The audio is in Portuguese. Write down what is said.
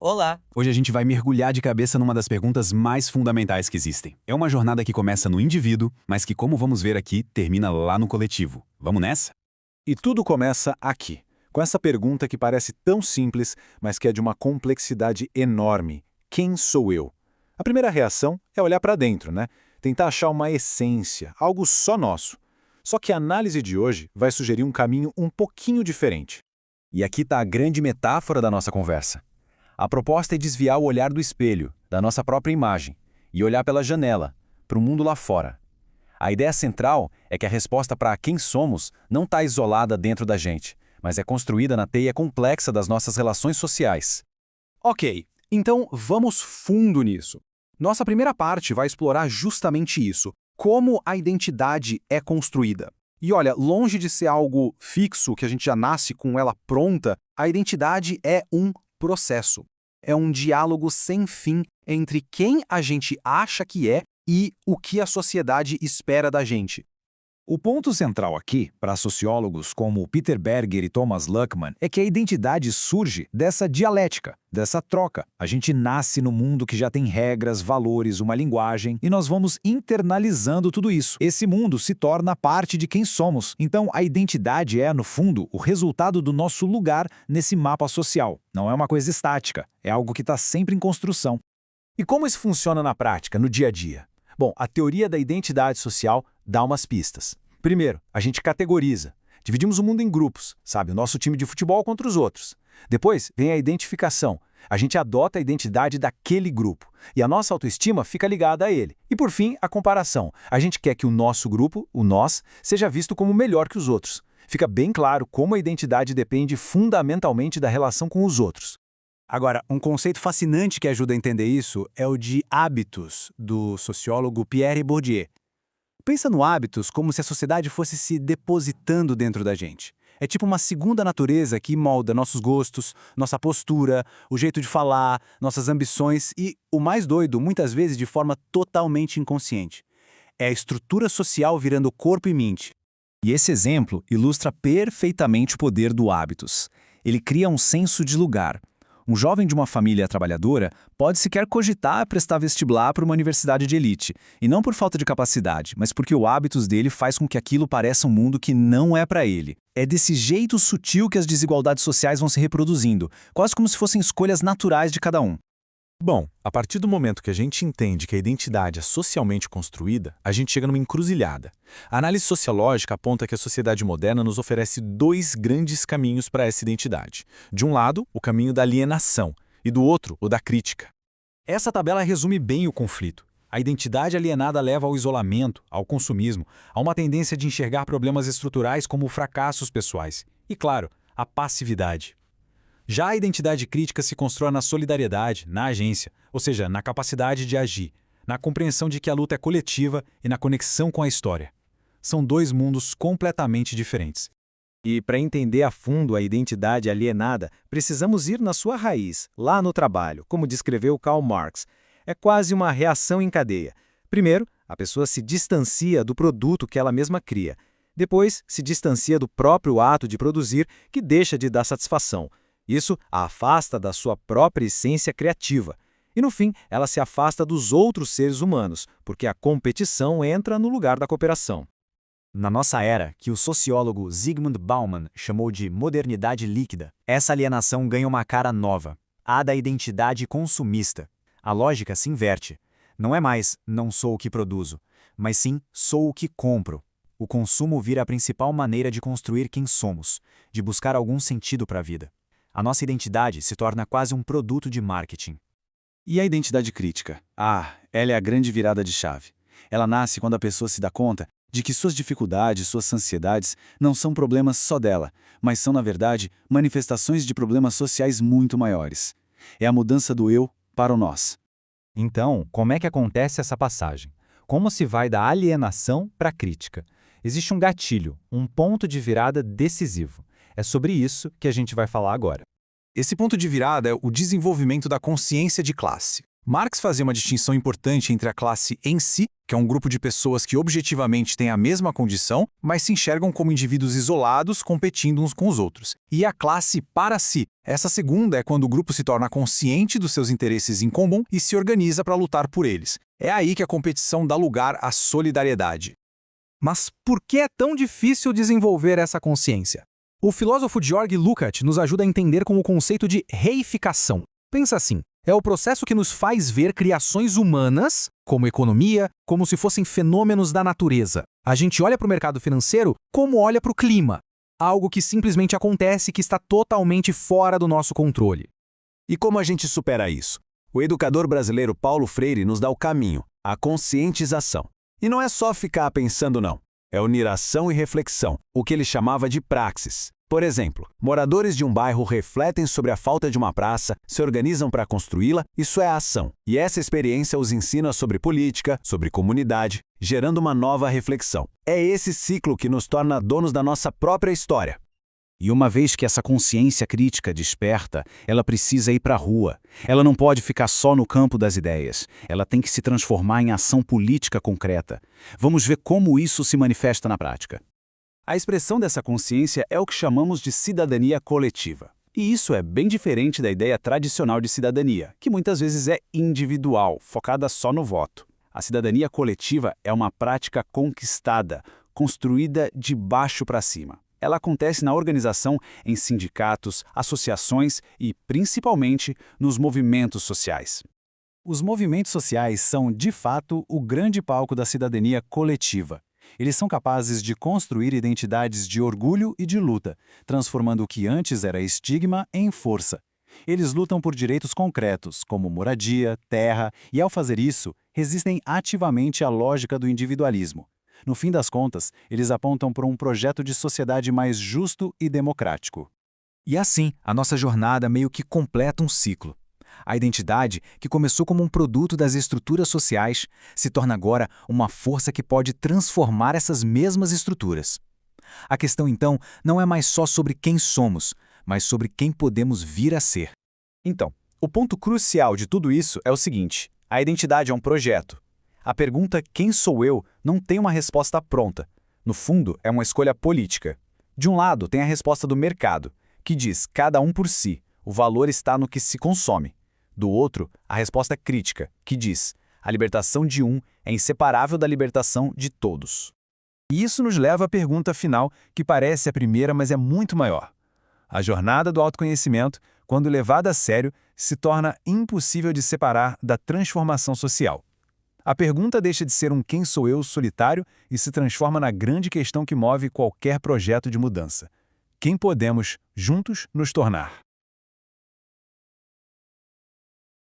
Olá! Hoje a gente vai mergulhar de cabeça numa das perguntas mais fundamentais que existem. É uma jornada que começa no indivíduo, mas que, como vamos ver aqui, termina lá no coletivo. Vamos nessa? E tudo começa aqui, com essa pergunta que parece tão simples, mas que é de uma complexidade enorme. Quem sou eu? A primeira reação é olhar para dentro, né? Tentar achar uma essência, algo só nosso. Só que a análise de hoje vai sugerir um caminho um pouquinho diferente. E aqui está a grande metáfora da nossa conversa. A proposta é desviar o olhar do espelho, da nossa própria imagem, e olhar pela janela, para o mundo lá fora. A ideia central é que a resposta para quem somos não está isolada dentro da gente, mas é construída na teia complexa das nossas relações sociais. Ok, então vamos fundo nisso. Nossa primeira parte vai explorar justamente isso, como a identidade é construída. E olha, longe de ser algo fixo, que a gente já nasce com ela pronta, a identidade é um processo. É um diálogo sem fim entre quem a gente acha que é e o que a sociedade espera da gente. O ponto central aqui, para sociólogos como Peter Berger e Thomas Luckmann, é que a identidade surge dessa dialética, dessa troca. A gente nasce no mundo que já tem regras, valores, uma linguagem, e nós vamos internalizando tudo isso. Esse mundo se torna parte de quem somos. Então, a identidade é, no fundo, o resultado do nosso lugar nesse mapa social. Não é uma coisa estática, é algo que está sempre em construção. E como isso funciona na prática, no dia a dia? Bom, a teoria da identidade social dá umas pistas. Primeiro, a gente categoriza. Dividimos o mundo em grupos, sabe? O nosso time de futebol contra os outros. Depois vem a identificação. A gente adota a identidade daquele grupo. E a nossa autoestima fica ligada a ele. E por fim, a comparação. A gente quer que o nosso grupo, o nós, seja visto como melhor que os outros. Fica bem claro como a identidade depende fundamentalmente da relação com os outros. Agora, um conceito fascinante que ajuda a entender isso é o de hábitos, do sociólogo Pierre Bourdieu. Pensa no hábitos como se a sociedade fosse se depositando dentro da gente. É tipo uma segunda natureza que molda nossos gostos, nossa postura, o jeito de falar, nossas ambições e, o mais doido, muitas vezes de forma totalmente inconsciente. É a estrutura social virando corpo e mente. E esse exemplo ilustra perfeitamente o poder do hábitos. Ele cria um senso de lugar. Um jovem de uma família trabalhadora pode sequer cogitar prestar vestibular para uma universidade de elite, e não por falta de capacidade, mas porque o hábitos dele faz com que aquilo pareça um mundo que não é para ele. É desse jeito sutil que as desigualdades sociais vão se reproduzindo, quase como se fossem escolhas naturais de cada um. Bom, a partir do momento que a gente entende que a identidade é socialmente construída, a gente chega numa encruzilhada. A análise sociológica aponta que a sociedade moderna nos oferece dois grandes caminhos para essa identidade. De um lado, o caminho da alienação, e do outro, o da crítica. Essa tabela resume bem o conflito. A identidade alienada leva ao isolamento, ao consumismo, a uma tendência de enxergar problemas estruturais como fracassos pessoais. E, claro, a passividade. Já a identidade crítica se constrói na solidariedade, na agência, ou seja, na capacidade de agir, na compreensão de que a luta é coletiva e na conexão com a história. São dois mundos completamente diferentes. E para entender a fundo a identidade alienada, precisamos ir na sua raiz, lá no trabalho, como descreveu Karl Marx. É quase uma reação em cadeia. Primeiro, a pessoa se distancia do produto que ela mesma cria. Depois, se distancia do próprio ato de produzir, que deixa de dar satisfação. Isso a afasta da sua própria essência criativa. E, no fim, ela se afasta dos outros seres humanos, porque a competição entra no lugar da cooperação. Na nossa era, que o sociólogo Zygmunt Bauman chamou de modernidade líquida, essa alienação ganha uma cara nova, a da identidade consumista. A lógica se inverte. Não é mais não sou o que produzo, mas sim sou o que compro. O consumo vira a principal maneira de construir quem somos, de buscar algum sentido para a vida. A nossa identidade se torna quase um produto de marketing. E a identidade crítica? Ela é a grande virada de chave. Ela nasce quando a pessoa se dá conta de que suas dificuldades, suas ansiedades não são problemas só dela, mas são, na verdade, manifestações de problemas sociais muito maiores. É a mudança do eu para o nós. Então, como é que acontece essa passagem? Como se vai da alienação para a crítica? Existe um gatilho, um ponto de virada decisivo. É sobre isso que a gente vai falar agora. Esse ponto de virada é o desenvolvimento da consciência de classe. Marx fazia uma distinção importante entre a classe em si, que é um grupo de pessoas que objetivamente têm a mesma condição, mas se enxergam como indivíduos isolados, competindo uns com os outros, e a classe para si. Essa segunda é quando o grupo se torna consciente dos seus interesses em comum e se organiza para lutar por eles. É aí que a competição dá lugar à solidariedade. Mas por que é tão difícil desenvolver essa consciência? O filósofo Georg Lukács nos ajuda a entender com o conceito de reificação. Pensa assim, é o processo que nos faz ver criações humanas, como economia, como se fossem fenômenos da natureza. A gente olha para o mercado financeiro como olha para o clima, algo que simplesmente acontece e que está totalmente fora do nosso controle. E como a gente supera isso? O educador brasileiro Paulo Freire nos dá o caminho, a conscientização. E não é só ficar pensando não. É unir ação e reflexão, o que ele chamava de praxis. Por exemplo, moradores de um bairro refletem sobre a falta de uma praça, se organizam para construí-la, isso é ação. E essa experiência os ensina sobre política, sobre comunidade, gerando uma nova reflexão. É esse ciclo que nos torna donos da nossa própria história. E uma vez que essa consciência crítica desperta, ela precisa ir para a rua. Ela não pode ficar só no campo das ideias. Ela tem que se transformar em ação política concreta. Vamos ver como isso se manifesta na prática. A expressão dessa consciência é o que chamamos de cidadania coletiva. E isso é bem diferente da ideia tradicional de cidadania, que muitas vezes é individual, focada só no voto. A cidadania coletiva é uma prática conquistada, construída de baixo para cima. Ela acontece na organização em sindicatos, associações e, principalmente, nos movimentos sociais. Os movimentos sociais são, de fato, o grande palco da cidadania coletiva. Eles são capazes de construir identidades de orgulho e de luta, transformando o que antes era estigma em força. Eles lutam por direitos concretos, como moradia, terra, e, ao fazer isso, resistem ativamente à lógica do individualismo. No fim das contas, eles apontam para um projeto de sociedade mais justo e democrático. E assim, a nossa jornada meio que completa um ciclo. A identidade, que começou como um produto das estruturas sociais, se torna agora uma força que pode transformar essas mesmas estruturas. A questão, então, não é mais só sobre quem somos, mas sobre quem podemos vir a ser. Então, o ponto crucial de tudo isso é o seguinte: a identidade é um projeto. A pergunta "quem sou eu?" não tem uma resposta pronta. No fundo, é uma escolha política. De um lado, tem a resposta do mercado, que diz cada um por si, o valor está no que se consome. Do outro, a resposta crítica, que diz a libertação de um é inseparável da libertação de todos. E isso nos leva à pergunta final, que parece a primeira, mas é muito maior. A jornada do autoconhecimento, quando levada a sério, se torna impossível de separar da transformação social. A pergunta deixa de ser um quem sou eu solitário e se transforma na grande questão que move qualquer projeto de mudança. Quem podemos, juntos, nos tornar?